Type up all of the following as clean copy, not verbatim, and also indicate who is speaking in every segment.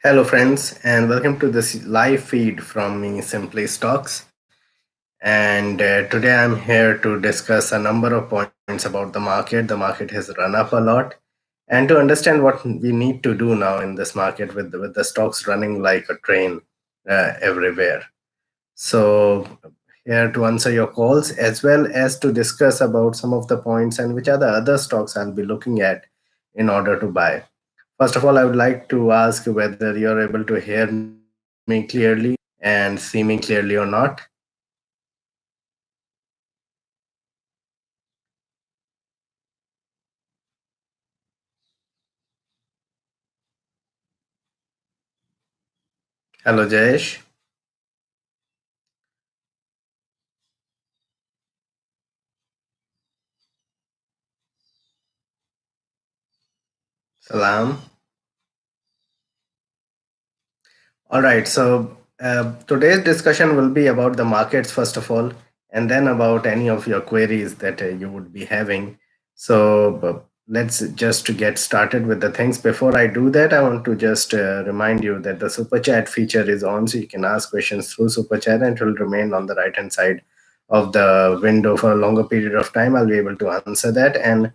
Speaker 1: Hello, friends, and welcome to this live feed from me, Simply Stocks. And today I'm here to discuss a number of points about the market. The market has run up a lot, and to understand what we need to do now in this market with the stocks running like a train everywhere. So, here to answer your calls as well as to discuss about some of the points and which are the other stocks I'll be looking at in order to buy. First of all, I would like to ask whether you're able to hear me clearly and see me clearly or not. Hello, Jayesh. Salam. All right, so today's discussion will be about the markets, first of all, and then about any of your queries that you would be having. So let's just get started with the things. Before I do that, I want to just remind you that the super chat feature is on, so you can ask questions through super chat and it will remain on the right hand side of the window for a longer period of time. I'll be able to answer that, and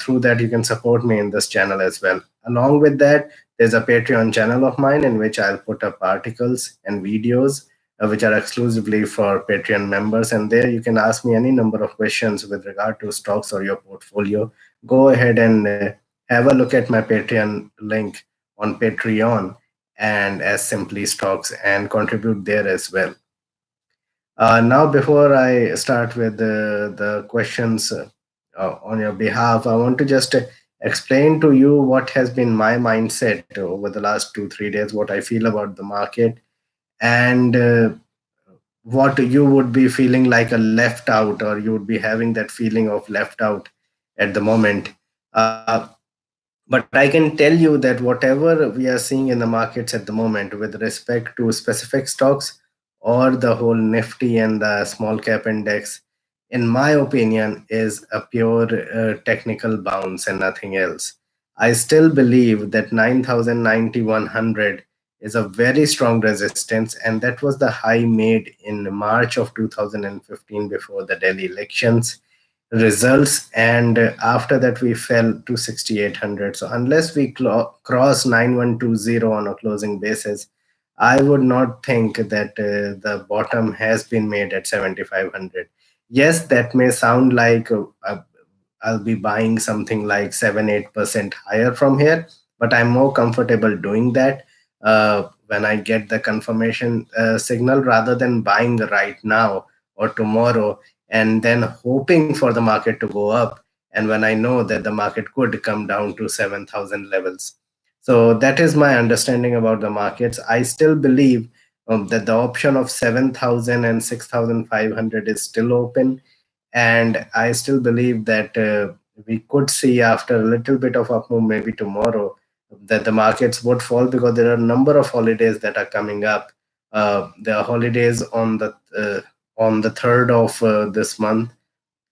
Speaker 1: through that, you can support me in this channel as well. Along with that, there's a Patreon channel of mine in which I'll put up articles and videos which are exclusively for Patreon members. And there you can ask me any number of questions with regard to stocks or your portfolio. Go ahead and have a look at my Patreon link on Patreon and as Simply Stocks and contribute there as well. Now, before I start with the questions on your behalf, I want to just explain to you what has been my mindset over the last 2 3 days, what I feel about the market, and what you would be feeling like a left out, or you would be having that feeling of left out at the moment. But I can tell you that whatever we are seeing in the markets at the moment with respect to specific stocks or the whole Nifty and the small cap index, in my opinion, is a pure technical bounce and nothing else. I still believe that 9,091 is a very strong resistance, and that was the high made in March of 2015 before the Delhi elections results, and after that we fell to 6800. So unless we cross 9120 on a closing basis, I would not think that the bottom has been made at 7500. Yes, that may sound like I'll be buying something like 7 8% higher from here, but I'm more comfortable doing that when I get the confirmation signal, rather than buying right now or tomorrow and then hoping for the market to go up. And when I know that the market could come down to 7,000 levels. So that is my understanding about the markets. I still believe that the option of 7,000 and 6,500 is still open. And I still believe that we could see after a little bit of up move, maybe tomorrow, that the markets would fall because there are a number of holidays that are coming up. There are holidays on the third of this month,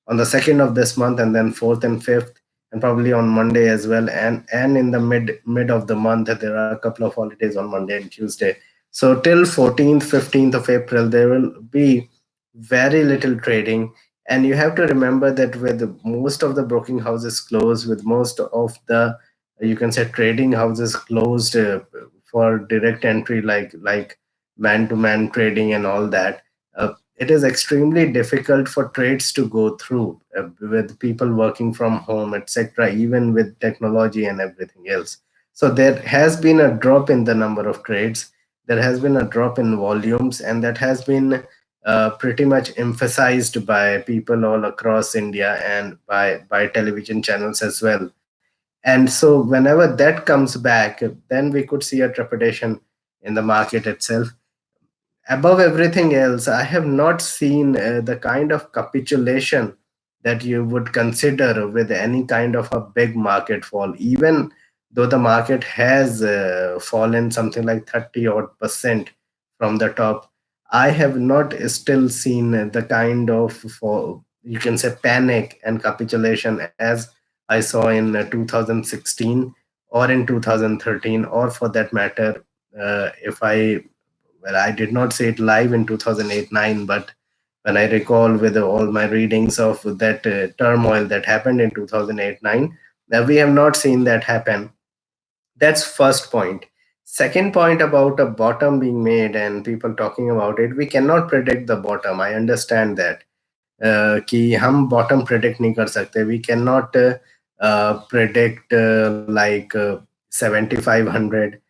Speaker 1: on the second of this month, and then fourth and fifth, and probably on Monday as well. And in the mid of the month, there are a couple of holidays on Monday and Tuesday. So till 14th, 15th of April, there will be very little trading. And you have to remember that with most of the broking houses closed, with most of the, you can say, trading houses closed for direct entry, like man to man trading and all that, it is extremely difficult for trades to go through with people working from home, etc., even with technology and everything else. So there has been a drop in the number of trades, there has been a drop in volumes, and that has been pretty much emphasized by people all across India and by television channels as well. And so whenever that comes back, then we could see a trepidation in the market itself. Above everything else, I have not seen the kind of capitulation that you would consider with any kind of a big market fall. Even though the market has fallen something like 30 odd percent from the top, I have not still seen the kind of, for, you can say, panic and capitulation as I saw in 2016 or in 2013, or for that matter if I, well, I did not see it live in 2008-9, but when I recall with all my readings of that turmoil that happened in 2008-9, we have not seen that happen. That's first point. Second point about a bottom being made and people talking about it, we cannot predict the bottom. I understand that. कि हम bottom predict नहीं कर सकते. We cannot predict like 7500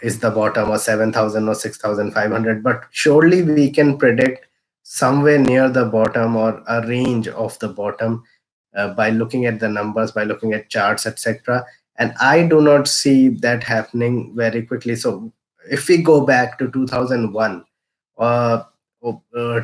Speaker 1: is the bottom or 7000 or 6500, but surely we can predict somewhere near the bottom or a range of the bottom by looking at the numbers, by looking at charts, etc. And I do not see that happening very quickly. So if we go back to 2001, uh,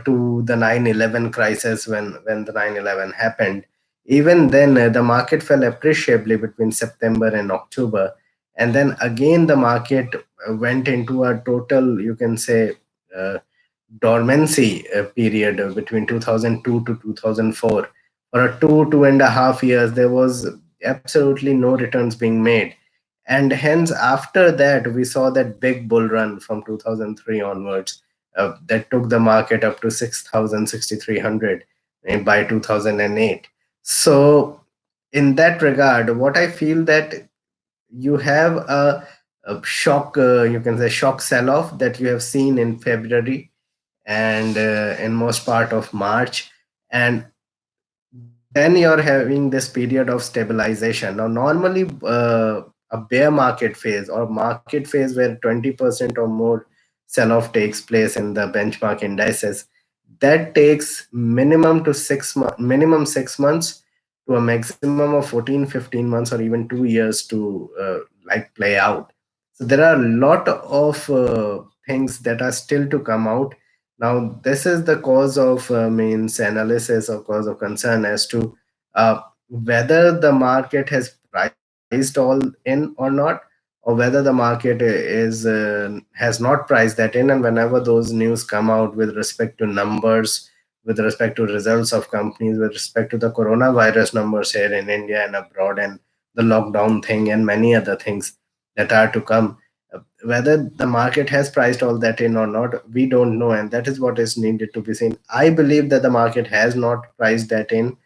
Speaker 1: to the 9/11 crisis, when the 9/11 happened, even then the market fell appreciably between September and October, and then again the market went into a total, you can say, uh, dormancy period between 2002 to 2004. For a 2.5 years there was absolutely no returns being made, and hence after that we saw that big bull run from 2003 onwards, that took the market up to 6000, 6300 by 2008. So in that regard, what I feel that you have a shock, you can say shock sell off that you have seen in February and in most part of March, and then you're having this period of stabilization. Now normally a bear market phase or market phase where 20% or more sell off takes place in the benchmark indices, that takes minimum 6 months to a maximum of 14, 15 months or even 2 years to like play out. So there are a lot of things that are still to come out. Now, this is the cause of means analysis or cause of concern as to whether the market has priced all in or not, or whether the market has not priced that in. And whenever those news come out with respect to numbers, with respect to results of companies, with respect to the coronavirus numbers here in India and abroad, and the lockdown thing, and many other things that are to come, whether the market has priced all that in or not, we don't know, and that is what is needed to be seen. I believe that the market has not priced that in.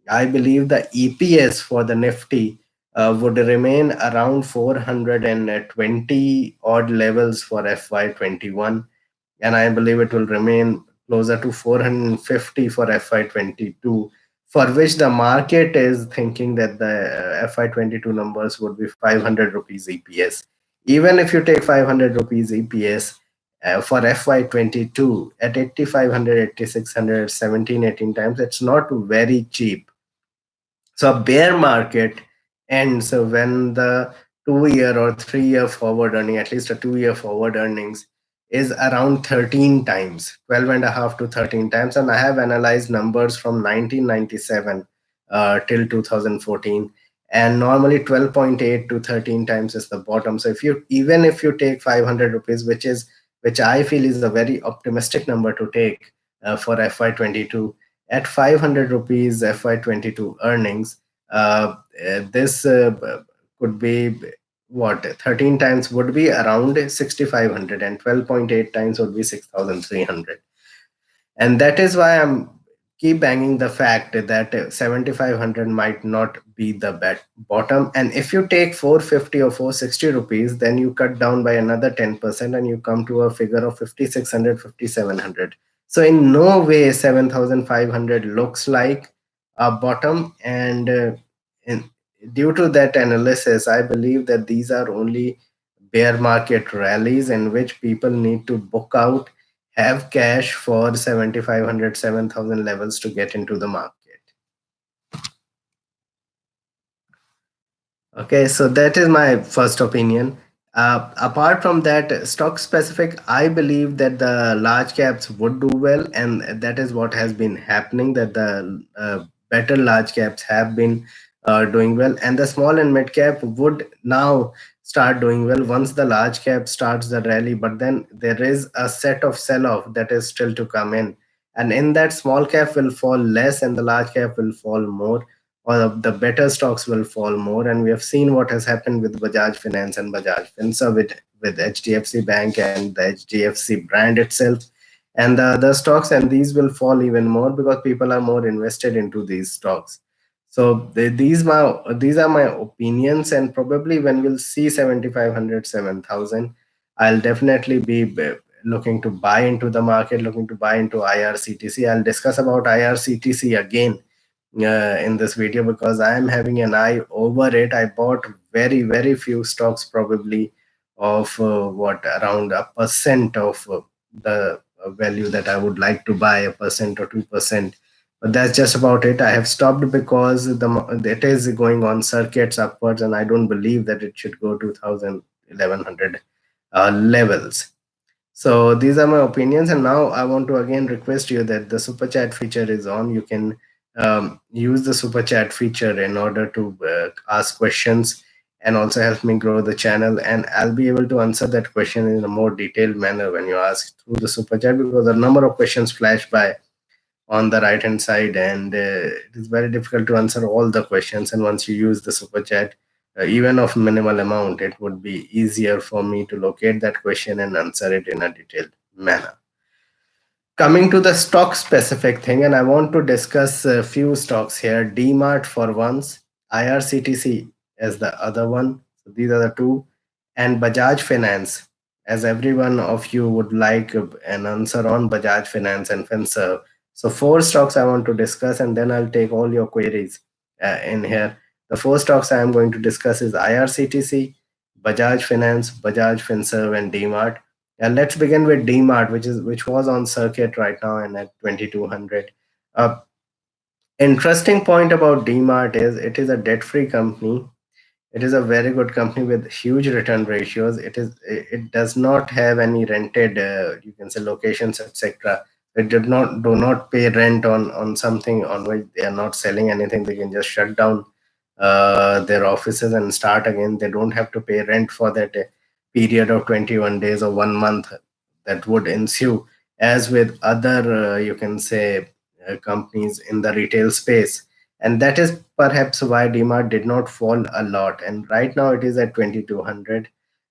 Speaker 1: I believe the EPS for the Nifty would remain around 420 odd levels for FY21, and I believe it will remain closer to 450 for FY22, for which the market is thinking that the FY22 numbers would be 500 rupees EPS. Even if you take 500 rupees EPS for FY22 at 8500, 8600, 17, 18 times, it's not very cheap. So a bear market ends when the 2 year or 3 year forward earning, at least a 2 year forward earnings, is around 13 times, 12 and a half to 13 times. And I have analyzed numbers from 1997 till 2014. And normally 12.8 to 13 times is the bottom. So if you, even if you take 500 rupees, which I feel is a very optimistic number to take for FY22, at 500 rupees FY22 earnings, this could be what 13 times would be around 6500, and 12.8 times would be 6300. And that is why I'm keep banging the fact that 7500 might not be the bottom. And if you take 450 or 460 rupees, then you cut down by another 10% and you come to a figure of 5600, 5700. So in no way 7500 looks like a bottom. And in, due to that analysis, I believe that these are only bear market rallies in which people need to book out, have cash for 7500, 7000 levels to get into the market. Okay, so that is my first opinion. Apart from that, stock specific, I believe that the large caps would do well, and that is what has been happening. That the better large caps have been doing well, and the small and mid cap would now start doing well once the large cap starts the rally. But then there is a set of sell off that is still to come in, and in that small cap will fall less, and the large cap will fall more. or the better stocks will fall more. And we have seen what has happened with Bajaj Finance and Bajaj Finserv, with HDFC Bank and the HDFC brand itself, and the other stocks. And these will fall even more because people are more invested into these stocks. So these are my opinions, and probably when we'll see 7,500, 7,000, I'll definitely be looking to buy into the market, looking to buy into IRCTC. I'll discuss about IRCTC again in this video because I am having an eye over it. I bought very few stocks, probably of what, around a percent of the value that I would like to buy, a percent or 2%. But that's just about it. I have stopped because it is going on circuits upwards, and I don't believe that it should go to 1,000, 1,100 levels. So these are my opinions, and now I want to again request you that the super chat feature is on. You can use the super chat feature in order to ask questions and also help me grow the channel. And I'll be able to answer that question in a more detailed manner when you ask through the super chat, because a number of questions flash by on the right hand side, and it is very difficult to answer all the questions. And once you use the super chat, even of minimal amount, it would be easier for me to locate that question and answer it in a detailed manner. Coming to the stock specific thing, and I want to discuss a few stocks here. DMart for once, IRCTC as the other one. So these are the two, and Bajaj Finance. As every one of you would like an answer on Bajaj Finance and Finserv. So four stocks I want to discuss, and then I'll take all your queries in here. The four stocks I am going to discuss is IRCTC, Bajaj Finance, Bajaj Finserv, and DMart. And let's begin with DMart, which was on circuit right now and at 2,200. Uh, Interesting point about DMart is it is a debt-free company. It is a very good company with huge return ratios. It does not have any rented you can say locations, etc. It do not pay rent on something on which they are not selling anything. They can just shut down their offices and start again. They don't have to pay rent for that period of 21 days or 1 month that would ensue, as with other you can say companies in the retail space. And that is perhaps why DMart did not fall a lot. And right now it is at 2,200.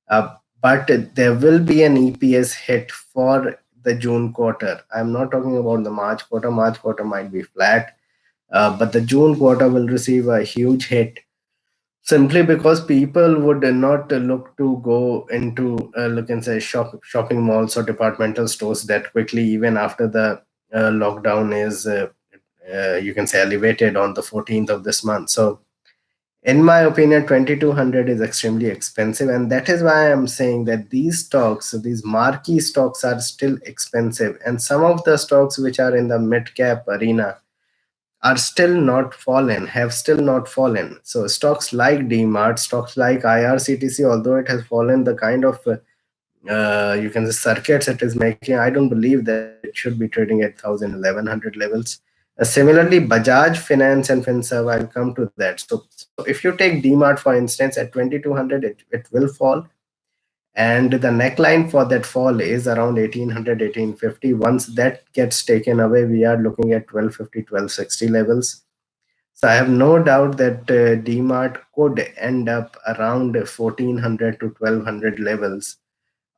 Speaker 1: But there will be an EPS hit for the June quarter. I'm not talking about the March quarter. March quarter might be flat, but the June quarter will receive a huge hit simply because people would not look to go into look and say shopping malls or departmental stores that quickly, even after the lockdown is you can say elevated on the 14th of this month. So in my opinion, 2,200 is extremely expensive, and that is why I'm saying that these stocks, these marquee stocks, are still expensive. And some of the stocks which are in the mid cap arena are still not fallen, have still not fallen. So stocks like DMart, stocks like IRCTC, although it has fallen, the kind of you can say circuits it is making, I don't believe that it should be trading at 1,000, 1,100 levels. Similarly, Bajaj Finance and Finserv, I'll come to that. So if you take DMart for instance at 2,200, it will fall, and the neckline for that fall is around 1,800, 1,850. Once that gets taken away, we are looking at 1,250, 1,260 levels. So I have no doubt that DMart could end up around 1,400 to 1,200 levels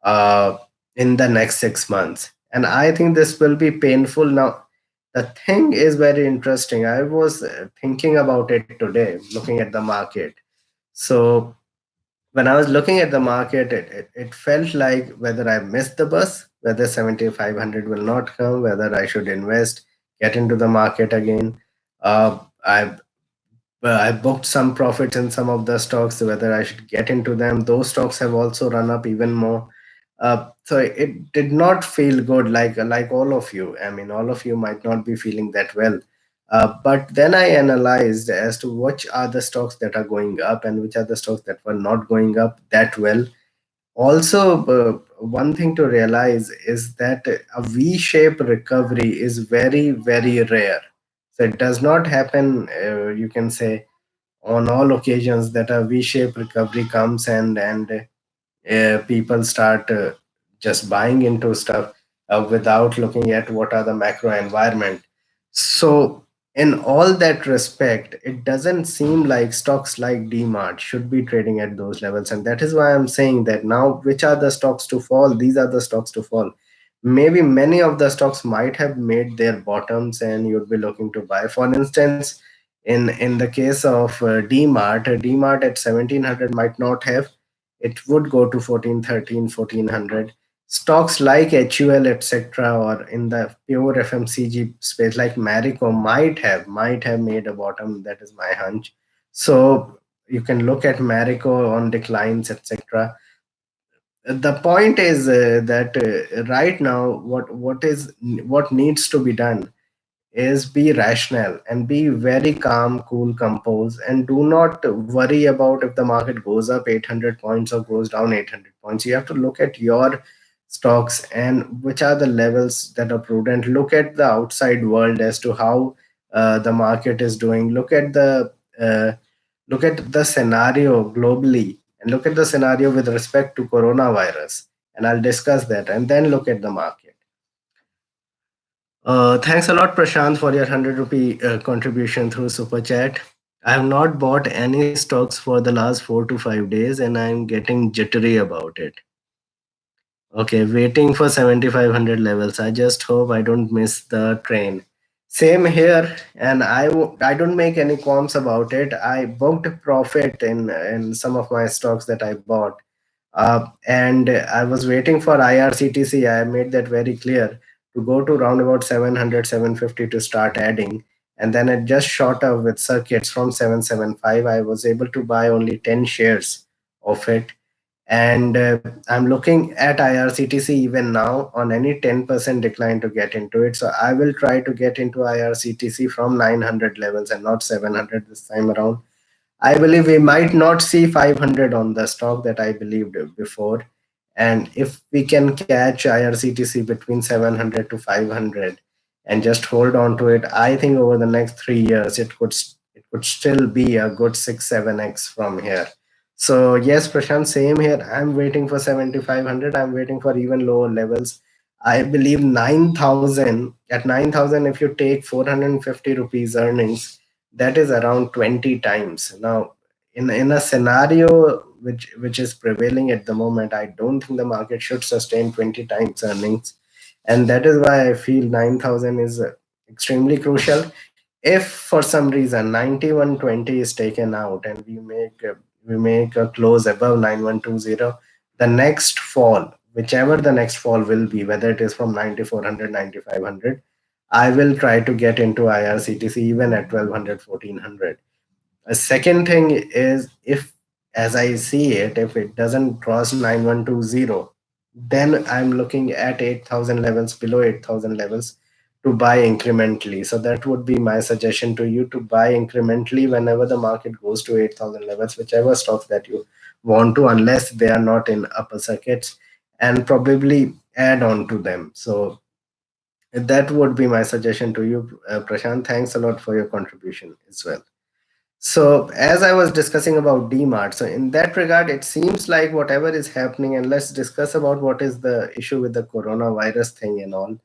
Speaker 1: uh, in the next 6 months. And I think this will be painful. Now, the thing is very interesting. I was thinking about it today, looking at the market. So when I was looking at the market, it felt like whether I missed the bus, whether 7,500 will not come, whether I should invest, get into the market again. Uh, I I booked some profits in some of the stocks, whether I should get into them. Those stocks have also run up even more. So it did not feel good, like all of you. I mean, all of you might not be feeling that well. But then I analyzed as to which are the stocks that are going up and which are the stocks that were not going up that well. Also, one thing to realize is that a V-shaped recovery is very rare. So it does not happen, you can say, on all occasions that a V-shaped recovery comes and people start just buying into stuff without looking at what are the macro environment. So in all that respect, it doesn't seem like stocks like DMart should be trading at those levels. And that is why I'm saying that now, which are the stocks to fall? These are the stocks to fall. Maybe many of the stocks might have made their bottoms and you'd be looking to buy. For instance, in the case of DMart, DMart at 1700 might not have. It would go to 14, 13, 1400. Stocks like HUL, etc., or in the pure FMCG space like Marico might have made a bottom. That is my hunch. So you can look at Marico on declines, etc. The point is that right now, what needs to be done is be rational and be very calm, cool, composed, and do not worry about if the market goes up 800 points or goes down 800 points. You have to look at your stocks and which are the levels that are prudent. Look at the outside world as to how the market is doing. Uh, Look at the scenario globally and look at the scenario with respect to coronavirus. And I'll discuss that and then look at the market. Thanks a lot, Prashant, for your 100 rupee contribution through Super Chat. I have not bought any stocks for the last 4 to 5 days and I'm getting jittery about it. Okay, waiting for 7500 levels. I just hope I don't miss the train. Same here, and I don't make any qualms about it. I booked profit in some of my stocks that I bought, and I was waiting for IRCTC. I made that very clear to go to around about 700, 750 to start adding, and then it just shot up with circuits from 775. I was able to buy only 10 shares of it, and I'm looking at IRCTC even now on any 10% decline to get into it. So I will try to get into IRCTC from 900 levels and not 700 this time around. I believe we might not see 500 on the stock that I believed before. And if we can catch IRCTC between 700 to 500 and just hold on to it, I think over the next 3 years, it could still be a good 6 7x from here. So yes, Prashant, same here. I'm waiting for 7500. I'm waiting for even lower levels. I believe 9000. At 9000, if you take 450 rupees earnings, that is around 20 times. Now, in a scenario which is prevailing at the moment, I don't think the market should sustain 20 times earnings, and that is why I feel 9000 is extremely crucial. If for some reason 9120 is taken out and we make a close above 9120, the next fall, whichever the next fall will be, whether it is from 9400 9500, I will try to get into IRCTC even at 1200 1400. A second thing is, if, as I see it, if it doesn't cross 9120, then I'm looking at 8000 levels, below 8000 levels, to buy incrementally. So that would be my suggestion to you, to buy incrementally whenever the market goes to 8000 levels, whichever stocks that you want to, unless they are not in upper circuits, and probably add on to them. So that would be my suggestion to you, Prashant. Thanks a lot for your contribution as well. So, as I was discussing about DMart, so in that regard, it seems like whatever is happening, and let's discuss about what is the issue with the coronavirus thing and all.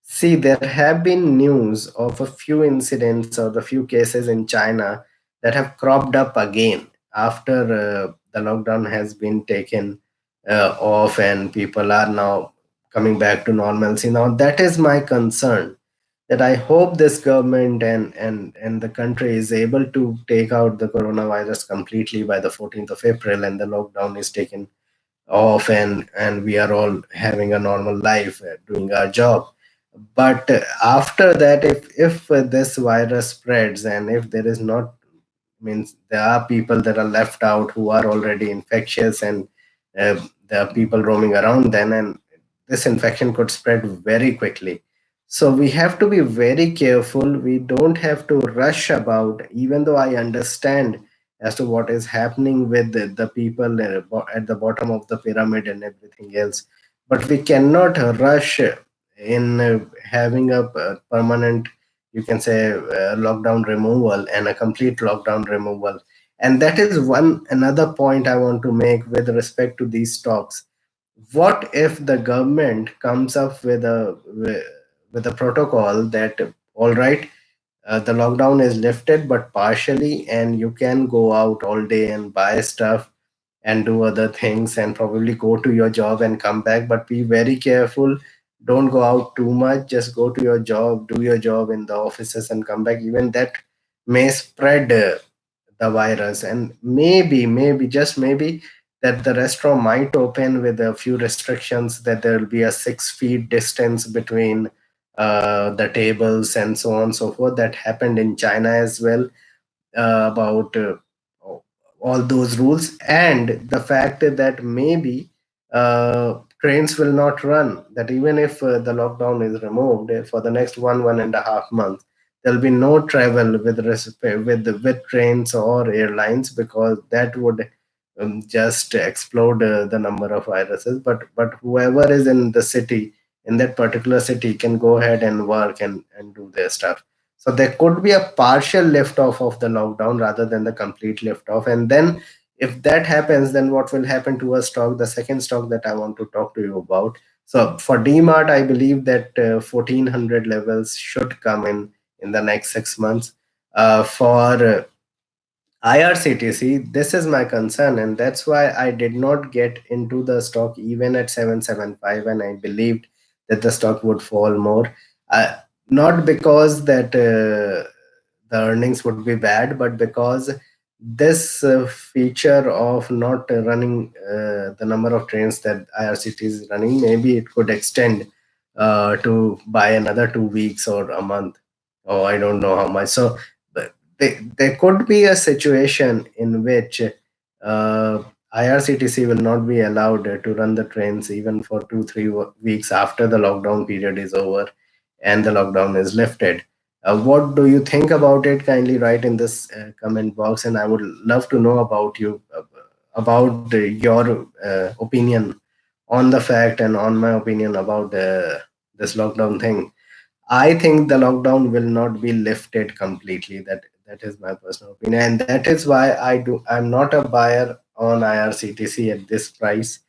Speaker 1: See, there have been news of a few incidents or the few cases in China that have cropped up again after the lockdown has been taken off and people are now coming back to normalcy. Now, that is my concern, that I hope this government and the country is able to take out the coronavirus completely by the 14th of April and the lockdown is taken off and we are all having a normal life, doing our job. But after that, if this virus spreads and if there is not, means there are people that are left out who are already infectious, and there are people roaming around then, and this infection could spread very quickly. So we have to be very careful. We don't have to rush about, even though I understand as to what is happening with the people at the bottom of the pyramid and everything else, but we cannot rush in having a permanent, you can say, lockdown removal and a complete lockdown removal. And that is one another point I want to make with respect to these stocks. What if the government comes up with a protocol that, all right, the lockdown is lifted, but partially, and you can go out all day and buy stuff and do other things and probably go to your job and come back. But be very careful. Don't go out too much. Just go to your job, do your job in the offices, and come back. Even that may spread the virus. And maybe, just maybe, that the restaurant might open with a few restrictions, that there will be a 6 feet distance between the tables and so on and so forth. That happened in China as well, about all those rules, and the fact that maybe trains will not run, that even if the lockdown is removed for the next 1.5 months, there'll be no travel with with trains or airlines, because that would just explode the number of viruses. But whoever is in the city, in that particular city, can go ahead and work and do their stuff. So there could be a partial lift off of the lockdown rather than the complete lift off. And then if that happens, then what will happen to a stock, the second stock that I want to talk to you about. So for DMart, I believe that 1400 levels should come in the next 6 months. For IRCTC, this is my concern, and that's why I did not get into the stock even at 775, and I believed that the stock would fall more. Uh, Not because that the earnings would be bad, but because this feature of not running the number of trains that IRCT is running, maybe it could extend to by another 2 weeks or a month, or I don't know how much. So there could be a situation in which IRCTC will not be allowed to run the trains even for 2 3 weeks after the lockdown period is over and the lockdown is lifted. What do you think about it? Kindly write in this comment box, and I would love to know about you, about your opinion on the fact and on my opinion about this lockdown thing. I think the lockdown will not be lifted completely. That is my personal opinion, and that is why I'm not a buyer on IRCTC at this price.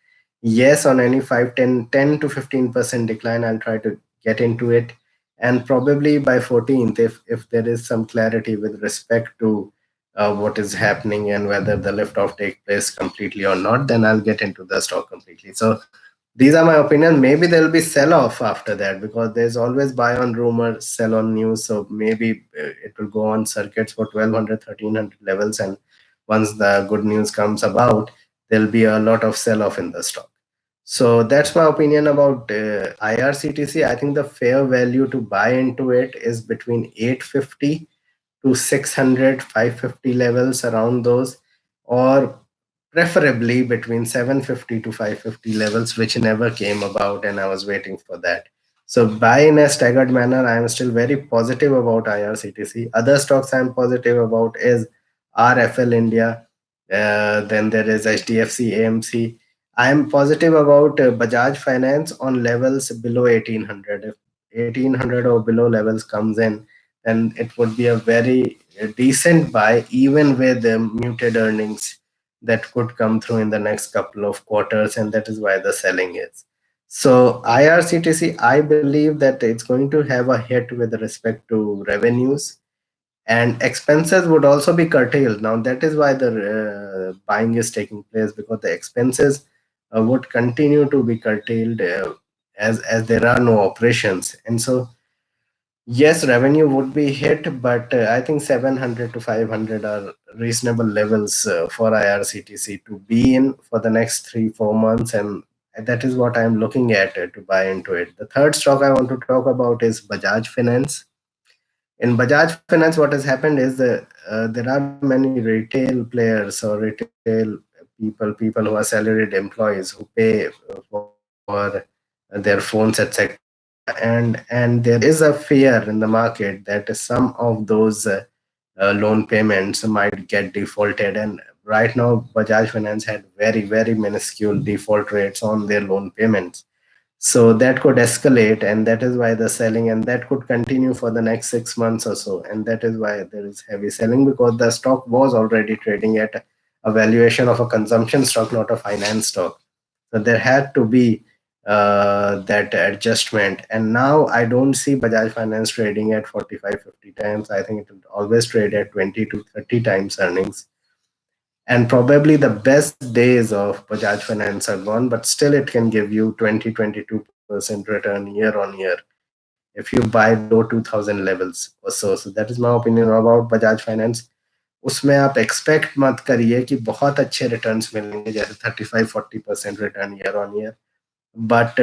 Speaker 1: Yes, on any 5, 10 to 15% decline, I'll try to get into it, and probably by 14th, if there is some clarity with respect to what is happening and whether the lift off take place completely or not, then I'll get into the stock completely. So these are my opinion. Maybe there will be sell off after that, because there's always buy on rumor, sell on news. So maybe it will go on circuits for 1200, 1300 levels. And once the good news comes about, there'll be a lot of sell off in the stock. So that's my opinion about IRCTC. I think the fair value to buy into it is between 850 to 600, 550 levels, around those, or preferably between 750 to 550 levels, which never came about, and I was waiting for that. So buy in a staggered manner. I am still very positive about IRCTC. Other stocks I'm positive about is RFL India. Then there is HDFC AMC. I am positive about Bajaj Finance on levels below 1800. If 1800 or below levels comes in, then it would be a very decent buy, even with muted earnings that could come through in the next couple of quarters, and that is why the selling is. So IRCTC, I believe that it's going to have a hit with respect to revenues, and expenses would also be curtailed. Now that is why the buying is taking place, because the expenses would continue to be curtailed as there are no operations. And so yes, revenue would be hit, but I think 700 to 500 are reasonable levels for IRCTC to be in for the next 3 4 months, and that is what I am looking at to buy into it. The third stock I want to talk about is Bajaj Finance. In Bajaj Finance, what has happened is there are many retail players or retail people who are salaried employees who pay for their phones, etc. And there is a fear in the market that some of those loan payments might get defaulted. And right now, Bajaj Finance had very minuscule default rates on their loan payments, so that could escalate, and that is why the selling, and that could continue for the next 6 months or so. And that is why there is heavy selling, because the stock was already trading at a valuation of a consumption stock, not a finance stock. So there had to be that adjustment. And now I don't see Bajaj Finance trading at 45, 50 times. I think it will always trade at 20 to 30 times earnings. And probably the best days of Bajaj Finance are gone, but still it can give you 20, 22% return year on year if you buy below 2000 levels or so. So that is my opinion about Bajaj Finance. उसमें आप expect मत करिए कि बहुत अच्छे returns मिलेंगे जैसे 35-40% return year on year, but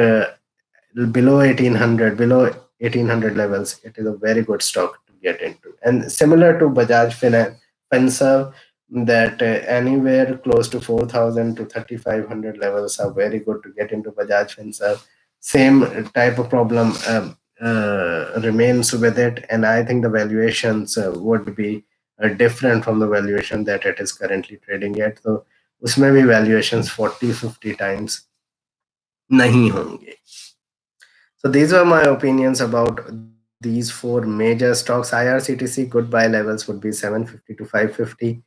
Speaker 1: below 1800, below 1800 levels, it is a very good stock to get into. And similar to Bajaj Finance, Finserv, that anywhere close to 4000 to 3500 levels are very good to get into Bajaj Finserv. Same type of problem remains with it, and I think the valuations would be different from the valuation that it is currently trading at. So उसमें भी valuations 40-50 times नहीं होंगे. So these were my opinions about these four major stocks. IRCTC good buy levels would be 750 to 550.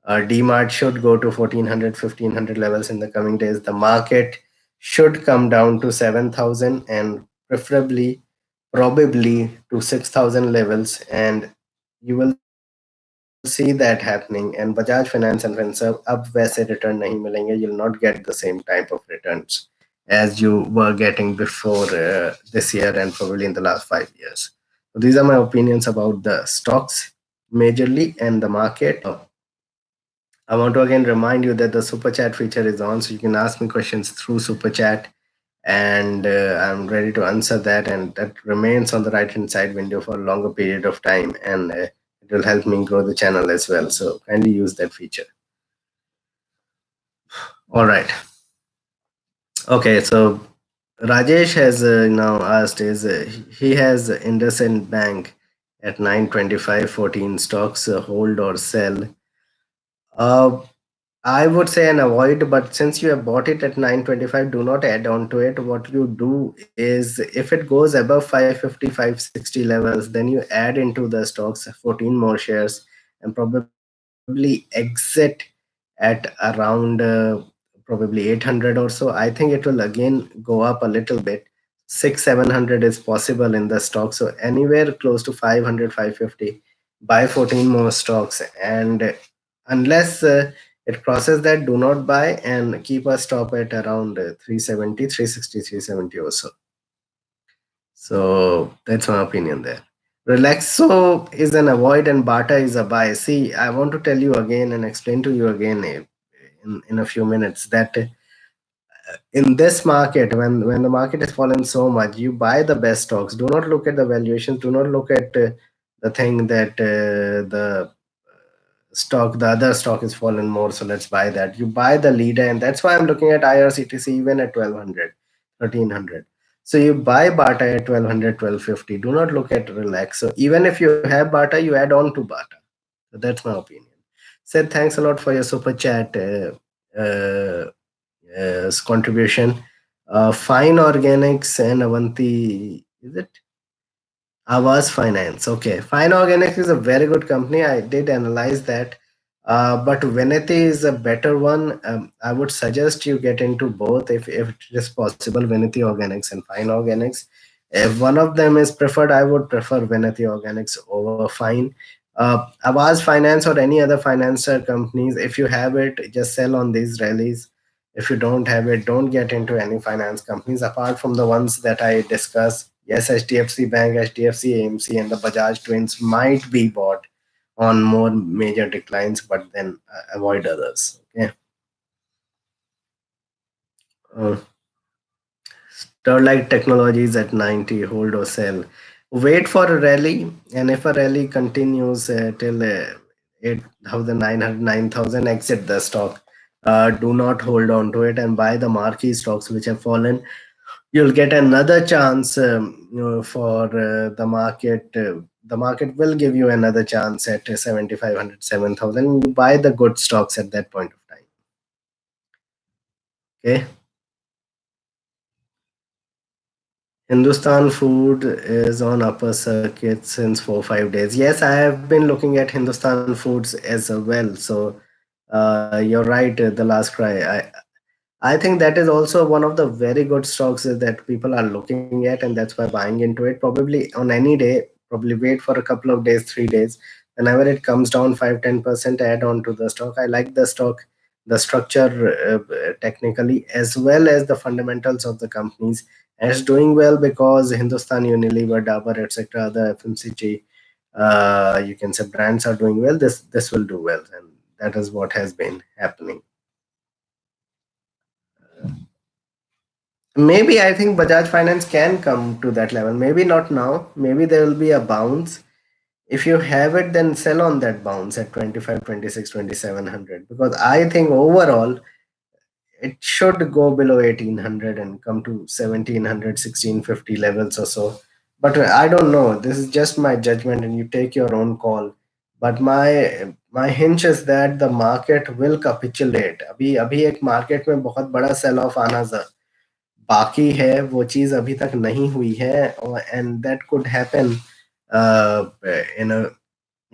Speaker 1: DMart should go to 1400, 1500 levels in the coming days. The market should come down to 7000 and preferably, probably to 6000 levels. And you will see that happening. And Bajaj Finance and Finserv, अब वैसे return नहीं मिलेंगे. You'll not get the same type of returns as you were getting before this year and probably in the last 5 years. So these are my opinions about the stocks majorly and the market. I want to again remind you that the super chat feature is on, so you can ask me questions through super chat, and I'm ready to answer that. And that remains on the right hand side window for a longer period of time, and it will help me grow the channel as well. So kindly use that feature. All right. Okay, so Rajesh has now asked is he has IndusInd Bank at 925 14 stocks, hold or sell. Uh, I would say an avoid, but since you have bought it at 925, do not add on to it. What you do is if it goes above 550, 560 levels, then you add into the stocks 14 more shares and probably exit at around probably 800 or so. I think it will again go up a little bit. 6 700 is possible in the stock. So anywhere close to 500, 550, buy 14 more stocks. And unless it crosses that, do not buy and keep a stop at around 370, 360, 370 or so. So that's my opinion there. Relaxo is an avoid and Bata is a buy. See, I want to tell you again and explain to you again in a few minutes that in this market, when the market has fallen so much, you buy the best stocks. Do not look at the valuations. Do not look at the thing that the other stock is fallen more, so let's buy that. You buy the leader, and that's why I'm looking at IRCTC even at 1200, 1300. So you buy Bata at 1200, 1250. Do not look at Relax. So even if you have Bata, you add on to Bata. So that's my opinion. Said thanks a lot for your super chat contribution. Fine Organics and Avanti, is it? Avas Finance. Okay. Fine Organics is a very good company. I did analyze that. But Veneti is a better one. I would suggest you get into both if it is possible, Veneti Organics and Fine Organics. If one of them is preferred, I would prefer Veneti Organics over Fine. Avaz Finance or any other financer companies, if you have it, just sell on these rallies. If you don't have it, don't get into any finance companies apart from the ones that I discussed. Yes, HDFC Bank, HDFC AMC, and the Bajaj Twins might be bought on more major declines, but then avoid others. Okay. Uh, Sterlite Technologies at 90, hold or sell. Wait for a rally, and if a rally continues till 8,900, 9,000, exit the stock. Do not hold on to it and buy the marquee stocks which have fallen. You'll get another chance for the market. The market will give you another chance at 7,500, 7,000. You buy the good stocks at that point of time. Okay. Hindustan Food is on upper circuit since 4 5 days. Yes, I have been looking at Hindustan Foods as well. So you're right. The last cry. I think that is also one of the very good stocks that people are looking at, and that's why buying into it. Probably on any day, probably wait for a couple of days, 3 days. Whenever it comes down 5-10%, add on to the stock. I like the stock, the structure technically, as well as the fundamentals of the companies. And it's doing well because Hindustan Unilever, Dabur, etc., the FMCG, you can say brands are doing well. This will do well, and that is what has been happening. Maybe I think Bajaj Finance can come to that level. Maybe not now. Maybe there will be a bounce. If you have it, then sell on that bounce at 25, 26, 2700. Because I think overall, it should go below 1800 and come to 1700, 1650 levels or so. But I don't know. This is just my judgment, and you take your own call. But my hunch is that the market will capitulate. अभी अभी एक market में बहुत बड़ा cell of आना बाकी है, वो चीज़ अभी तक नहीं हुई है, और and that could happen in a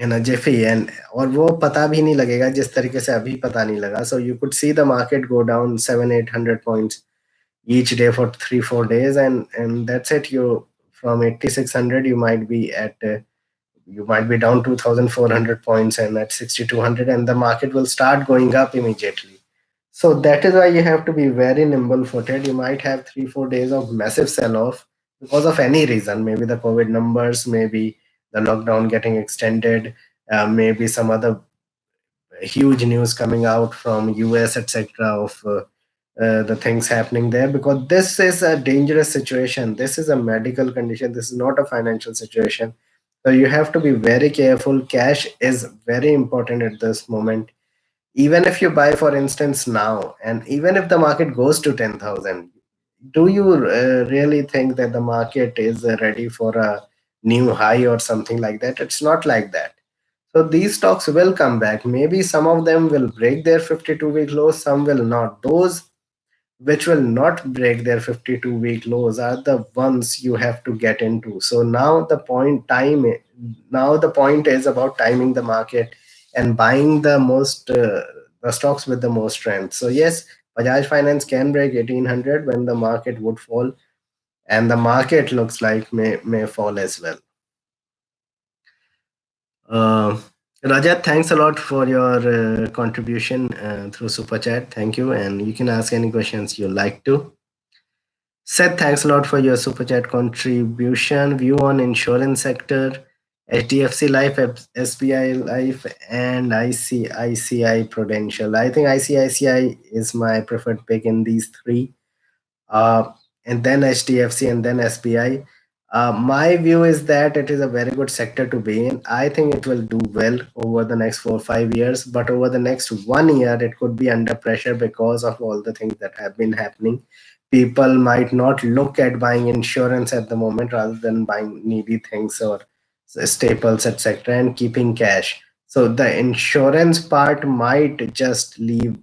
Speaker 1: in a Zifi, and और वो पता भी नहीं लगेगा जिस तरीके से अभी पता नहीं लगा. So you could see the market go down 700-800 points each day for 3-4 days, and that's it. You from 8600 you might be down 2400 points, and at 6200, and the market will start going up immediately. So that is why you have to be very nimble footed. You might have 3-4 days of massive sell off because of any reason, maybe the COVID numbers, maybe the lockdown getting extended, maybe some other huge news coming out from US, etc., of the things happening there, because this is a dangerous situation. This is a medical condition. This is not a financial situation. So you have to be very careful. Cash is very important at this moment. Even if you buy, for instance, now, and even if the market goes to 10,000, do you really think that the market is ready for a new high or something like that? It's not like that. So these stocks will come back. Maybe some of them will break their 52-week lows, some will not. Those which will not break their 52-week lows are the ones you have to get into. So now the point is about timing the market and buying the stocks with the most strength. So yes, Bajaj Finance can break 1800 when the market would fall, and the market looks like may fall as well. Uh, Rajat, thanks a lot for your contribution through Super Chat. Thank you. And you can ask any questions you like to. Seth, thanks a lot for your Super Chat contribution. View on insurance sector, HDFC Life, SBI Life, and ICICI Prudential. I think ICICI is my preferred pick in these three, uh, and then HDFC, and then SBI. My view is that it is a very good sector to be in. I think it will do well over the next 4 or 5 years, but over the next 1 year, it could be under pressure because of all the things that have been happening. People might not look at buying insurance at the moment rather than buying needy things or staples, etc., and keeping cash. So the insurance part might just leave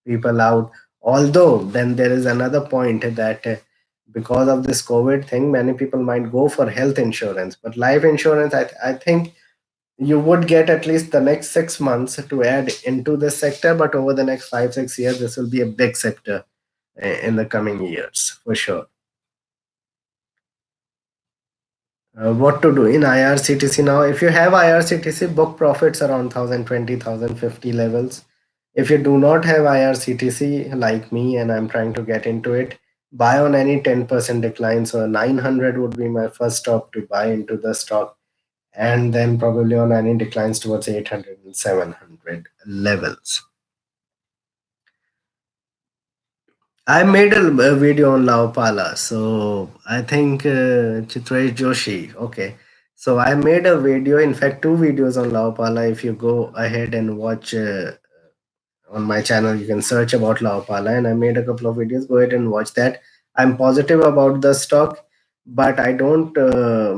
Speaker 1: people out. Although then there is another point that because of this COVID thing, many people might go for health insurance, but life insurance, I think you would get at least the next 6 months to add into this sector, but over the next 5-6 years, this will be a big sector in the coming years for sure. What to do in IRCTC now? If you have IRCTC, book profits around 1020, levels. If you do not have IRCTC like me and I'm trying to get into it, buy on any 10% decline. So 900 would be my first stop to buy into the stock, and then probably on any declines towards 800 and 700 levels. I made a video on Laopala, so I think Chitresh Joshi. Okay, so I made a video. In fact, two videos on Laopala. If you go ahead and watch on my channel, you can search about Laopala, and I made a couple of videos. Go ahead and watch that. I'm positive about the stock, but I don't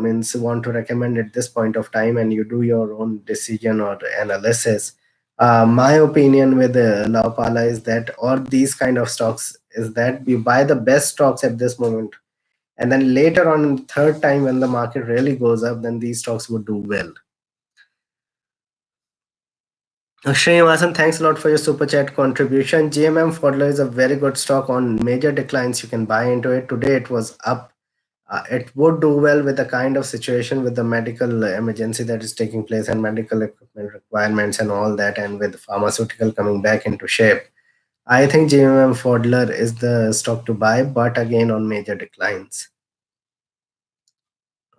Speaker 1: means want to recommend at this point of time, and you do your own decision or analysis. My opinion with Laopala is that, or these kind of stocks, is that we buy the best stocks at this moment, and then later on, third time when the market really goes up, then these stocks would do well. Srinivasan, thanks a lot for your super chat contribution. GMM Fodler is a very good stock on major declines. You can buy into it. Today it was up. It would do well with the kind of situation with the medical emergency that is taking place and medical equipment requirements and all that, and with pharmaceutical coming back into shape. I think GMM Fodler is the stock to buy, but again on major declines.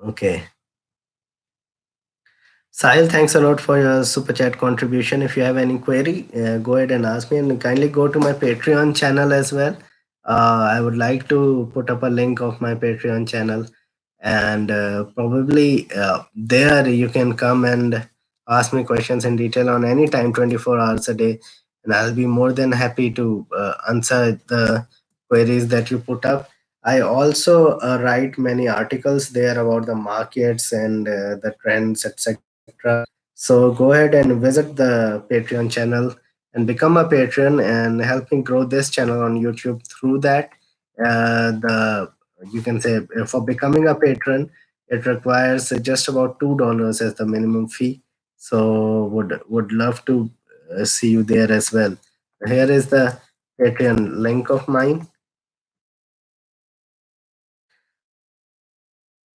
Speaker 1: Okay. Sahil, thanks a lot for your super chat contribution. If you have any query, go ahead and ask me, and kindly go to my Patreon channel as well. I would like to put up a link of my Patreon channel, and probably there you can come and ask me questions in detail on any time, 24 hours a day, and I'll be more than happy to answer the queries that you put up. I also write many articles there about the markets and the trends, etc. So go ahead and visit the Patreon channel and become a patron and help me grow this channel on YouTube. Through that, the you can say for becoming a patron, it requires just about $2 as the minimum fee. So would love to see you there as well. Here is the Patreon link of mine.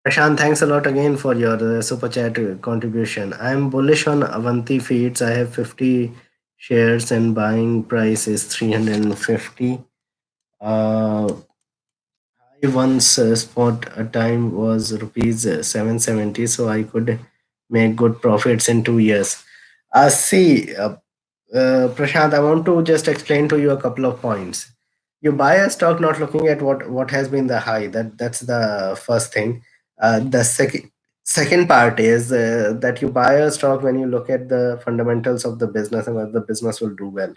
Speaker 1: Prashant, thanks a lot again for your super chat contribution. I'm bullish on Avanti Feeds. I have 50 shares and buying price is 350. Uh, I once spot a time was rupees 770, so I could make good profits in 2 years. See, Prashant, I want to just explain to you a couple of points. You buy a stock not looking at what has been the high. That's the first thing. The second part is that you buy a stock when you look at the fundamentals of the business and whether the business will do well.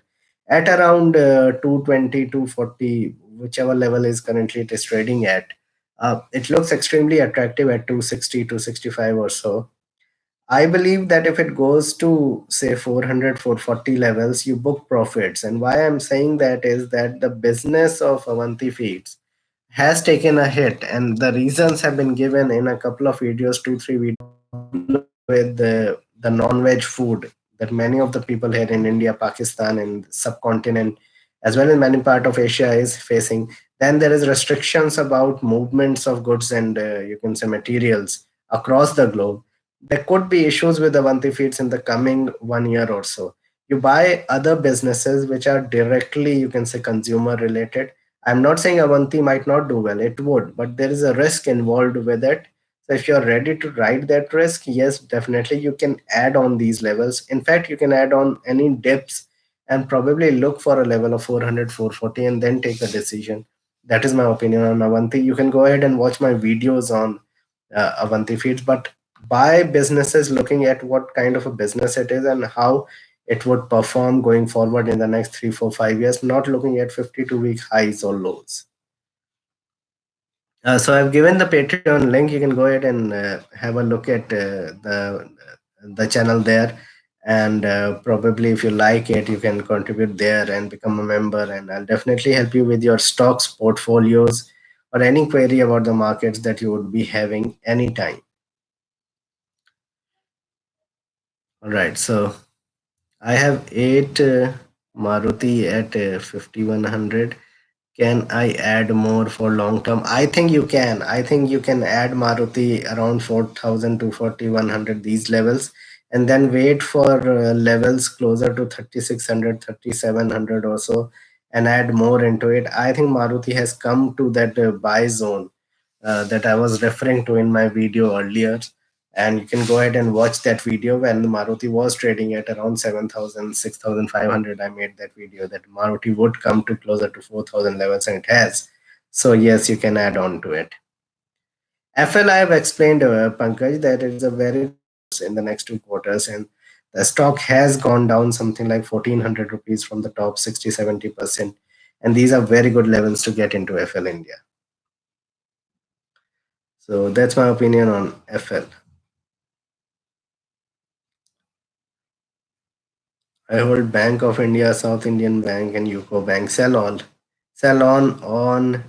Speaker 1: At around 220, whichever level is currently it is trading at, it looks extremely attractive at 260, 265 or so. I believe that if it goes to say 400, 440 levels, you book profits. And why I'm saying that is that the business of Avanti Feeds has taken a hit, and the reasons have been given in a couple of videos, two, three videos with the non-veg food that many of the people here in India, Pakistan, and subcontinent, as well as many part of Asia, is facing. Then there is restrictions about movements of goods and you can say materials across the globe. There could be issues with Avanti Feeds in the coming 1 year or so. You buy other businesses which are directly, you can say, consumer related. I'm not saying Avanti might not do well, it would, but there is a risk involved with it. So if you're ready to ride that risk, yes, definitely you can add on these levels. In fact, you can add on any dips and probably look for a level of 400, 440, and then take a decision. That is my opinion on Avanti. You can go ahead and watch my videos on Avanti Feeds, but buy businesses looking at what kind of a business it is and how it would perform going forward in the next 3, 4, 5 years, not looking at 52-week highs or lows. So I've given the Patreon link. You can go ahead and have a look at the channel there, and probably if you like it, you can contribute there and become a member. And I'll definitely help you with your stocks, portfolios, or any query about the markets that you would be having anytime. All right. So I have eight Maruti at 5100. Can I add more for long term? I think you can. I think you can add Maruti around 4,000 to 4,100 these levels, and then wait for levels closer to 3,600, 3,700 or so, and add more into it. I think Maruti has come to that buy zone that I was referring to in my video earlier. And you can go ahead and watch that video when Maruti was trading at around 7,000, 6,500. I made that video that Maruti would come to closer to 4,000 levels, and it has. So, yes, you can add on to it. FL, I have explained, Pankaj, that it is a very in the next 2 quarters, and the stock has gone down something like 1,400 rupees from the top 60, 70%. And these are very good levels to get into FL India. So, that's my opinion on FL. I hold Bank of India, South Indian Bank, and UCO Bank. Sell all. Sell on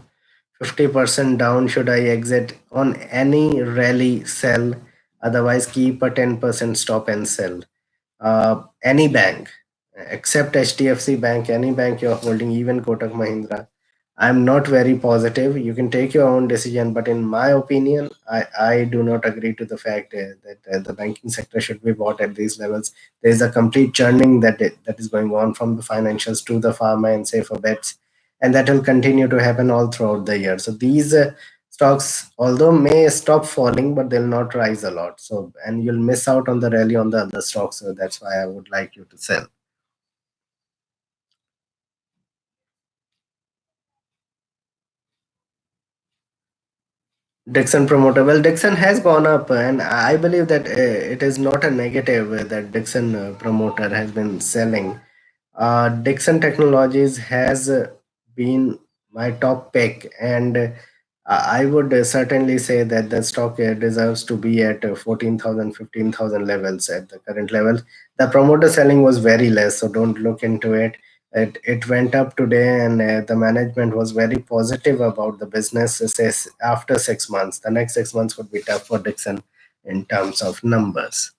Speaker 1: 50% down. Should I exit on any rally? Sell. Otherwise, keep a 10% stop and sell. Any bank. except HDFC Bank, any bank you're holding, even Kotak Mahindra. I'm not very positive. You can take your own decision, but in my opinion, I do not agree to the fact that the banking sector should be bought at these levels. There's a complete churning that is going on from the financials to the pharma and safer bets, and that will continue to happen all throughout the year. So these stocks, although may stop falling, but they'll not rise a lot. So and you'll miss out on the rally on the other stocks. So that's why I would like you to sell. Dixon promoter. Well, Dixon has gone up, and I believe that it is not a negative that Dixon promoter has been selling. Dixon Technologies has been my top pick, and I would certainly say that the stock deserves to be at 14,000, 15,000 levels at the current level. The promoter selling was very less, so don't look into it. It went up today, and the management was very positive about the business. Says after 6 months, the next 6 months would be tough for Dixon in terms of numbers.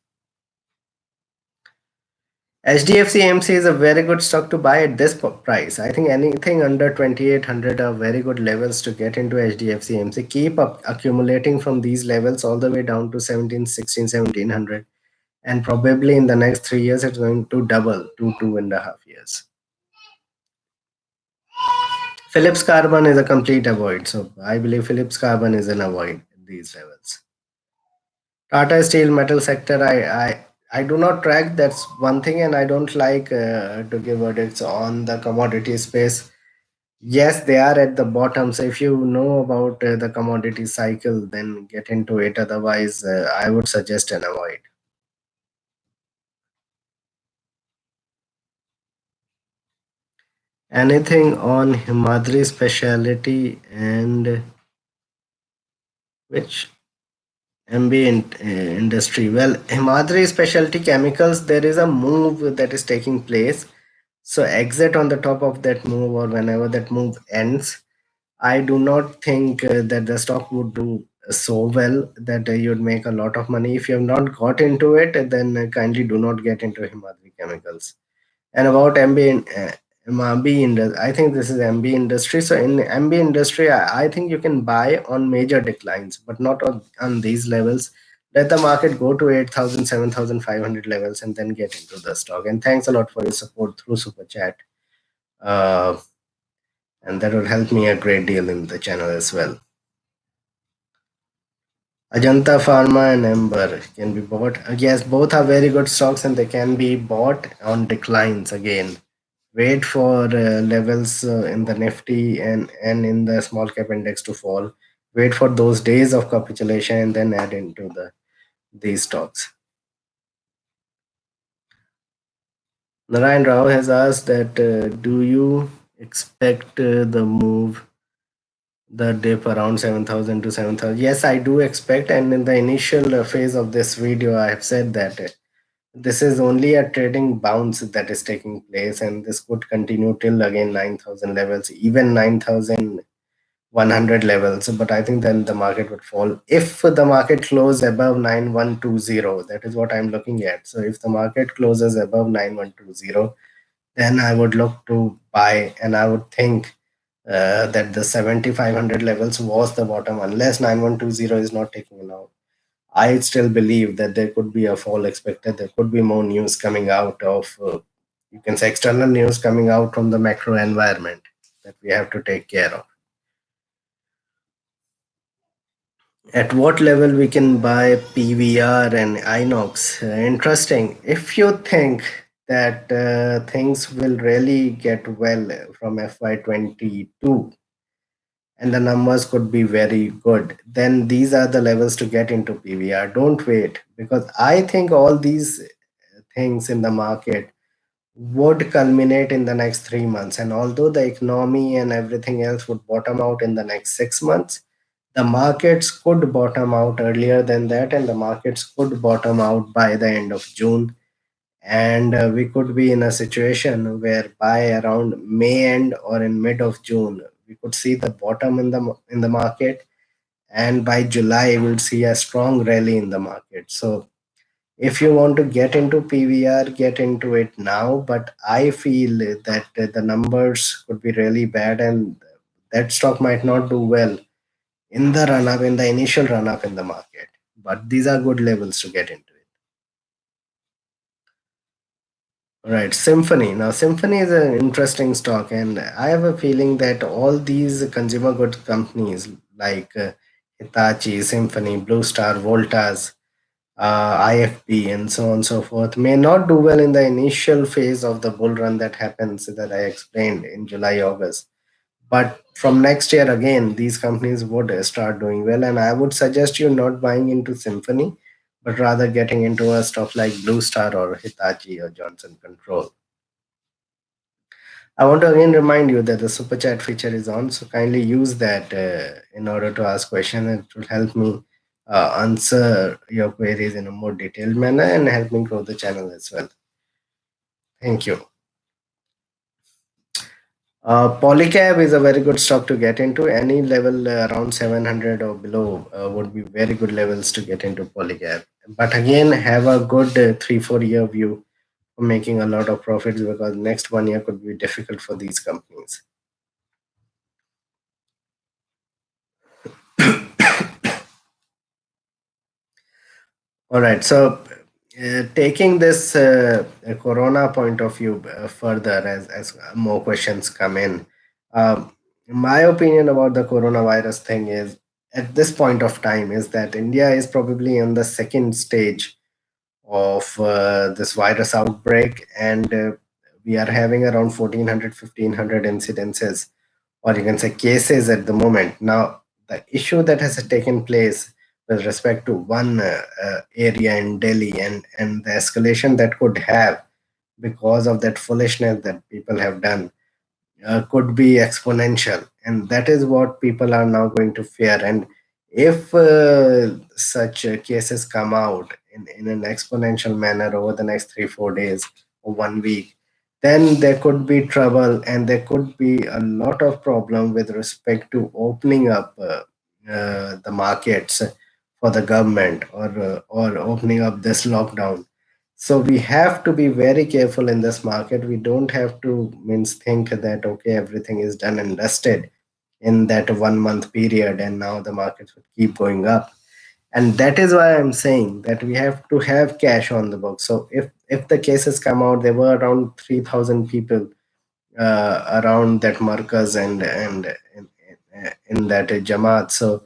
Speaker 1: HDFC AMC is a very good stock to buy at this price. I think anything under 2800 are very good levels to get into HDFC AMC. Keep up accumulating from these levels all the way down to 17, 16, 1700. And probably in the next 3 years, it's going to double to 2.5 years. Philips Carbon is a complete avoid. So I believe Philips Carbon is an avoid at these levels. Tata Steel metal sector, I do not track. That's one thing, and I don't like to give verdicts on the commodity space. Yes, they are at the bottom. So if you know about the commodity cycle, then get into it. Otherwise, I would suggest an avoid. Anything on Himadri specialty and which ambient industry? Well, Himadri specialty chemicals, there is a move that is taking place. So exit on the top of that move or whenever that move ends. I do not think that the stock would do so well that you'd make a lot of money. If you have not got into it, then kindly do not get into Himadri Chemicals. And about MB industry, I think this is MB industry. So in MB industry, I think you can buy on major declines, but not on these levels. Let the market go to 8,000, 7,500 levels and then get into the stock. And thanks a lot for your support through Super Chat. Uh, and that would help me a great deal in the channel as well. Ajanta Pharma and Ember can be bought. Yes, both are very good stocks and they can be bought on declines again. Wait for levels in the Nifty and in the small cap index to fall. Wait for those days of capitulation and then add into these stocks. Narayan Rao has asked that do you expect the move the dip around 7,000 to 7,000? Yes, I do expect. And in the initial phase of this video, I have said that this is only a trading bounce that is taking place, and this could continue till again 9,000 levels, even 9,100 levels. But I think then the market would fall. If the market closes above 9,120, that is what I'm looking at. So if the market closes above 9,120, then I would look to buy, and I would think that the 7,500 levels was the bottom unless 9,120 is not taken out. I still believe that there could be a fall expected. There could be more news coming out of, you can say, external news coming out from the macro environment that we have to take care of. At what level we can buy PVR and Inox? Interesting. If you think that things will really get well from FY22 and the numbers could be very good, then these are the levels to get into PVR. Don't wait, because I think all these things in the market would culminate in the next 3 months. And although the economy and everything else would bottom out in the next 6 months, the markets could bottom out earlier than that, and the markets could bottom out by the end of June. And we could be in a situation where by around May end or in mid of June, we could see the bottom in the market, and by July we'll see a strong rally in the market. So If you want to get into PVR, get into it now. But I feel that the numbers could be really bad, and that stock might not do well in the run up, in the initial run up in the market. But these are good levels to get into it. Right, Symphony. Now, Symphony is an interesting stock, and I have a feeling that all these consumer goods companies like Hitachi, Symphony, Blue Star, Voltas, IFB, and so on and so forth may not do well in the initial phase of the bull run that happens that I explained in July, August. But from next year again, these companies would start doing well, and I would suggest you not buying into Symphony, but rather getting into a stock like Blue Star or Hitachi or Johnson Control. I want to again remind you that the super chat feature is on, so kindly use that in order to ask questions. It will help me answer your queries in a more detailed manner and help me grow the channel as well. Thank you. Polycab is a very good stock to get into. Any level around 700 or below would be very good levels to get into Polycab. But again, have a good 3 4 year view for making a lot of profits, because next 1 year could be difficult for these companies. All right. So, taking this corona point of view further, as more questions come in, my opinion about the coronavirus thing is, at this point of time, is that India is probably in the second stage of this virus outbreak, and we are having around 1400, 1500 incidences, or you can say cases at the moment. Now, the issue that has taken place with respect to one area in Delhi, and the escalation that could have because of that foolishness that people have done, could be exponential, and that is what people are now going to fear. And if such cases come out in an exponential manner over the next 3 4 days or 1 week, then there could be trouble, and there could be a lot of problem with respect to opening up the markets for the government, or opening up this lockdown. So we have to be very careful in this market. We don't have to means think that okay, everything is done and dusted in that 1 month period, and now the markets would keep going up. And that is why I'm saying that we have to have cash on the books. So if the cases come out, there were around 3,000 people around that Markaz, and in that Jamaat. So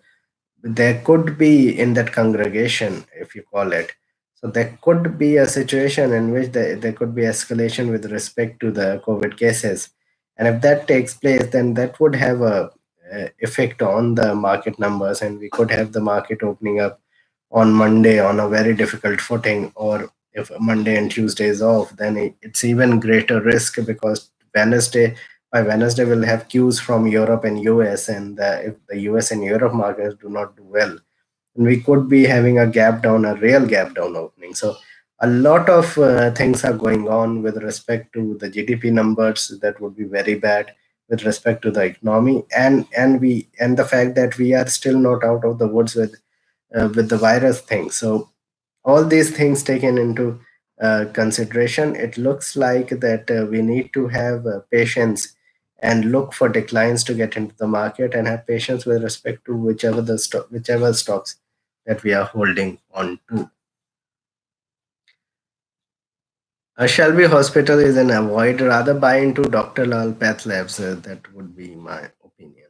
Speaker 1: there could be in that congregation, if you call it, so there could be a situation in which there could be escalation with respect to the COVID cases. And if that takes place, then that would have a effect on the market numbers, and we could have the market opening up on Monday on a very difficult footing. Or if Monday and Tuesday is off, then it's even greater risk, because Wednesday by Wednesday we'll have queues from Europe and US, and if the US and Europe markets do not do well, then we could be having a gap down, a real gap down opening. So a lot of things are going on with respect to the GDP numbers that would be very bad, with respect to the economy, and the fact that we are still not out of the woods with the virus thing. So all these things taken into consideration, it looks like that we need to have patience and look for declines to get into the market, and have patience with respect to whichever stocks that we are holding on to. Shelby Hospital is an avoid. Rather buy into Dr. Lal Path Labs. That would be my opinion.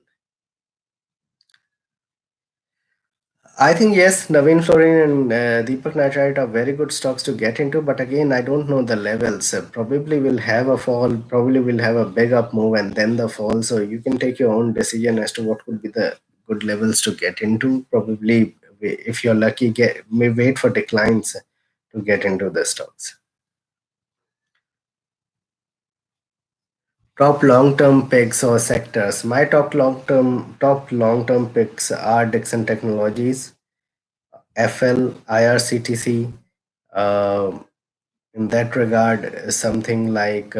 Speaker 1: I think yes, Naveen Florin and Deepak Nitrite are very good stocks to get into, but again, I don't know the levels. Probably will have a fall, probably will have a big up move and then the fall. So you can take your own decision as to what could be the good levels to get into. Probably, if you're lucky, may wait for declines to get into the stocks. Top long-term picks or sectors. My top long-term picks are Dixon Technologies, FL, IRCTC. In that regard, something like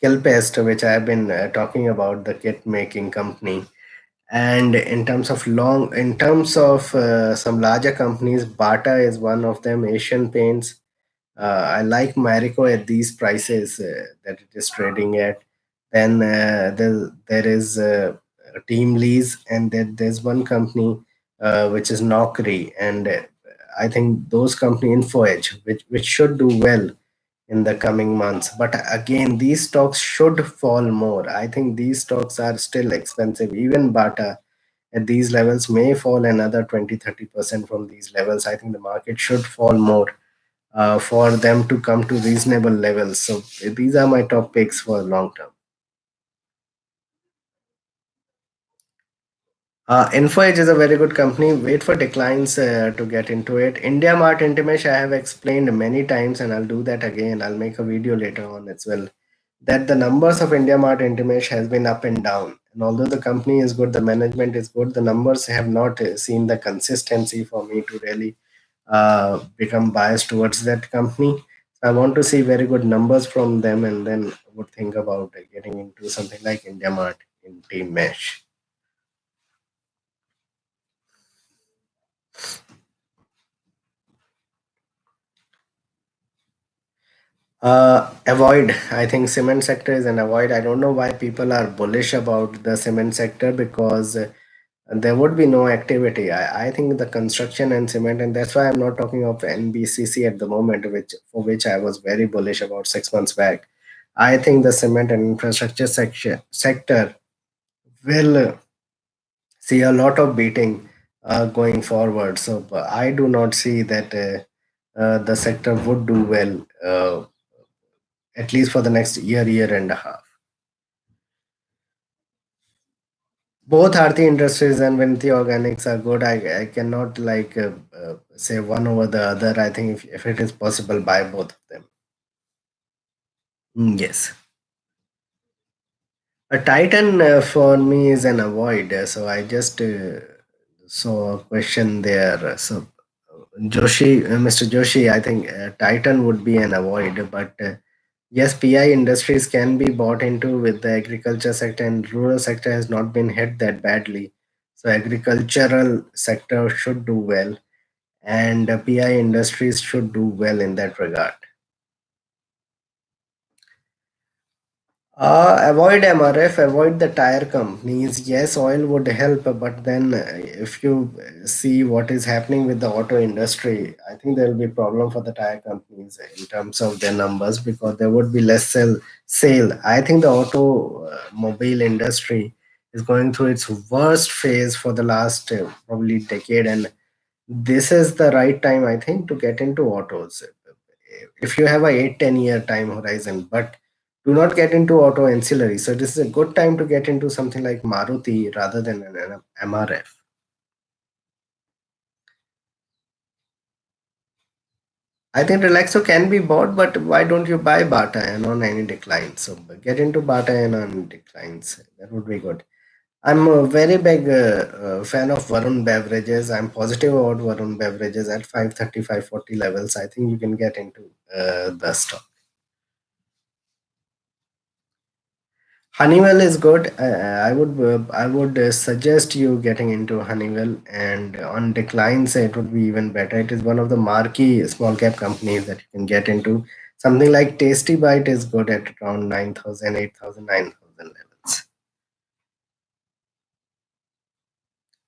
Speaker 1: Kilpest, which I have been talking about, the kit making company, And in terms of some larger companies, Bata is one of them. Asian Paints. I like Marico at these prices that it is trading at. Then there is Team Lease, and then there's one company which is Naukri, and I think those company Info Edge, which should do well in the coming months. But again, these stocks should fall more. I think these stocks are still expensive. Even Bata at these levels may fall another 20-30% from these levels. I think the market should fall more for them to come to reasonable levels. So these are my top picks for long term. InfoEdge is a very good company. Wait for declines to get into it. India Mart Intimesh, I have explained many times, and I'll do that again. I'll make a video later on as well. That the numbers of India Mart Intimesh has been up and down. And although the company is good, the management is good, the numbers have not seen the consistency for me to really become biased towards that company. So I want to see very good numbers from them, and then would think about getting into something like India Mart in Team Mesh. Avoid. I think cement sector is an avoid. I don't know why people are bullish about the cement sector because there would be no activity. I think the construction and cement, and that's why I'm not talking of NBCC at the moment, which for which I was very bullish about 6 months back. I think the cement and infrastructure sector will see a lot of beating going forward. So I do not see that the sector would do well, at least for the next year and a half. Both Aarti Industries and Vinti Organics are good. I cannot say one over the other. I think if it is possible, buy both of them. Yes. A Titan for me is an avoid. So I just saw a question there. So Mr. Joshi, I think Titan would be an avoid, but yes, PI industries can be bought into with the agriculture sector, and rural sector has not been hit that badly. So agricultural sector should do well, and PI industries should do well in that regard. Avoid MRF, avoid the tire companies. Yes, oil would help, but then if you see what is happening with the auto industry, I think there will be problem for the tire companies in terms of their numbers because there would be less sale. I think the automobile industry is going through its worst phase for the last probably decade, and this is the right time I think to get into autos if you have a 8-10 year time horizon, but do not get into auto ancillary. So this is a good time to get into something like Maruti rather than an MRF. I think Relaxo can be bought, but why don't you buy Bata and on any decline? So get into Bata and on declines. That would be good. I'm a very big fan of Varun Beverages. I'm positive about Varun Beverages at 530, 540 levels. I think you can get into the stock. Honeywell is good. I would suggest you getting into Honeywell, and on declines it would be even better. It is one of the marquee small cap companies that you can get into. Something like Tasty Bite is good at around 9,000, 8,000, 9,000 levels,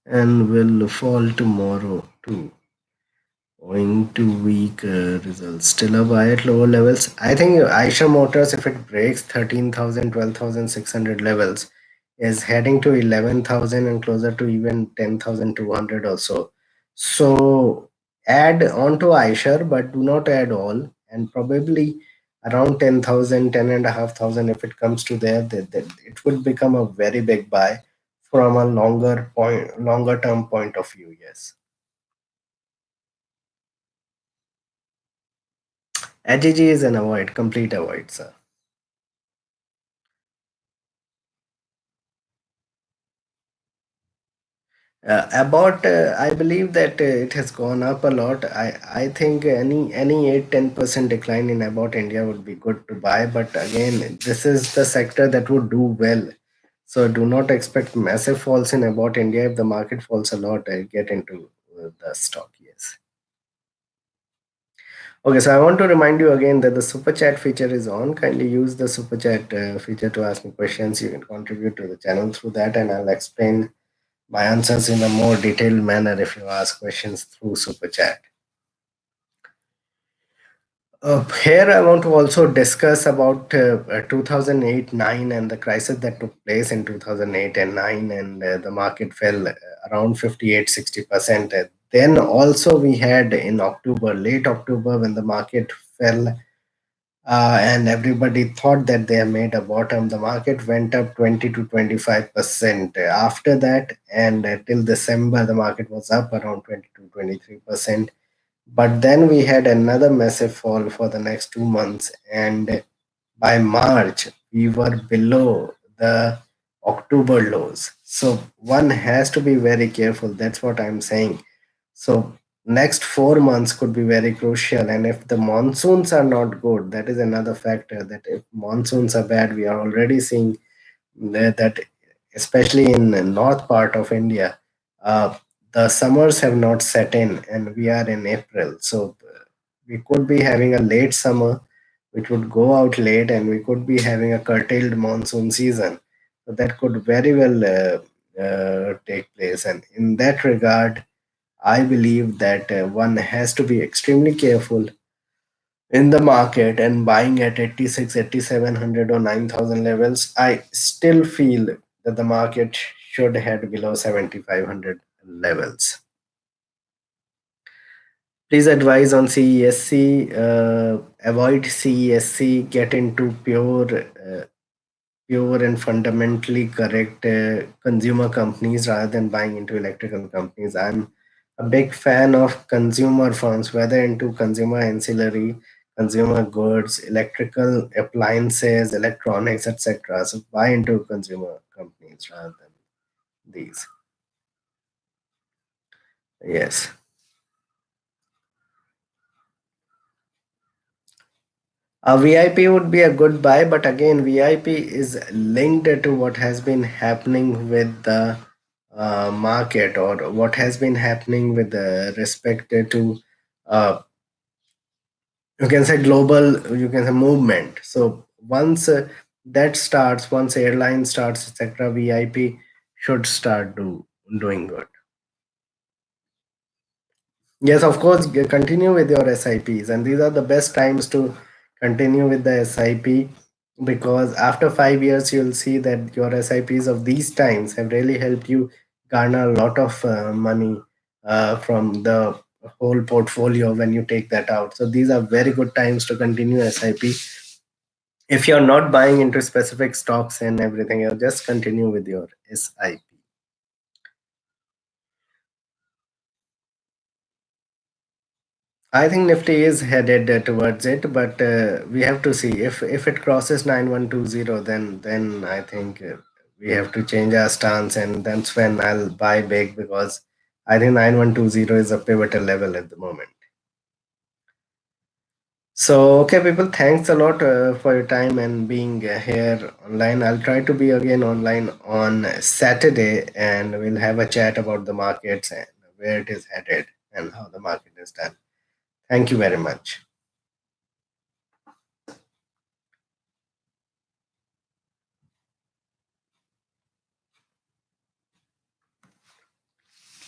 Speaker 1: and will fall tomorrow too. Owing to weak results. Still a buy at lower levels. I think Aisha Motors, if it breaks 13,000, 12,600 levels, is heading to 11,000 and closer to even 10,200 or so. So add on to Aisha, but do not add all. And probably around 10,000, 10,500, if it comes to there, that it would become a very big buy from a longer term point of view. Yes. AGG is an avoid, complete avoid, sir. I believe that it has gone up a lot. I think any 8-10% decline in about India would be good to buy. But again, this is the sector that would do well So do not expect massive falls in about India. If the market falls a lot, get into the stock. Yes. Okay, so I want to remind you again that the super chat feature is on. Kindly use the super chat feature to ask me questions. You can contribute to the channel through that, and I'll explain my answers in a more detailed manner if you ask questions through super chat. Here, I want to also discuss about 2008-9 and the crisis that took place in 2008 and 9, and the market fell around 58-60%. Then also we had in October, late October, when the market fell and everybody thought that they have made a bottom. The market went up 20 to 25% after that, and till December, the market was up around 20 to 23%. But then we had another massive fall for the next 2 months, and by March, we were below the October lows. So one has to be very careful. That's what I'm saying. So next 4 months could be very crucial. And if the monsoons are not good, that is another factor. That if monsoons are bad, we are already seeing that especially in the north part of India, the summers have not set in, and we are in April. So we could be having a late summer, which would go out late, and we could be having a curtailed monsoon season. So that could very well take place. And in that regard, I believe that one has to be extremely careful in the market and buying at 86, 8700 or 9000 levels. I still feel that the market should head below 7500 levels. Please advise on CESC, avoid CESC, get into pure and fundamentally correct consumer companies rather than buying into electrical companies. I'm a big fan of consumer firms, whether into consumer ancillary, consumer goods, electrical appliances, electronics, etc. So buy into consumer companies rather than these. Yes. A VIP would be a good buy, but again, VIP is linked to what has been happening with the market or what has been happening with respect to uh, you can say global, you can say movement. So once that starts, once airline starts, etc., VIP should start doing good. Yes, of course, continue with your SIPs, and these are the best times to continue with the SIP, because after 5 years, you'll see that your SIPs of these times have really helped you garner a lot of money from the whole portfolio when you take that out. So these are very good times to continue SIP. If you're not buying into specific stocks and everything, you'll just continue with your SIP. I think Nifty is headed towards it, but we have to see if it crosses 9120, then I think we have to change our stance, and that's when I'll buy big, because I think 9120 is a pivotal level at the moment. So, okay, people, thanks a lot for your time and being here online. I'll try to be again online on Saturday, and we'll have a chat about the markets and where it is headed and how the market is done. Thank you very much.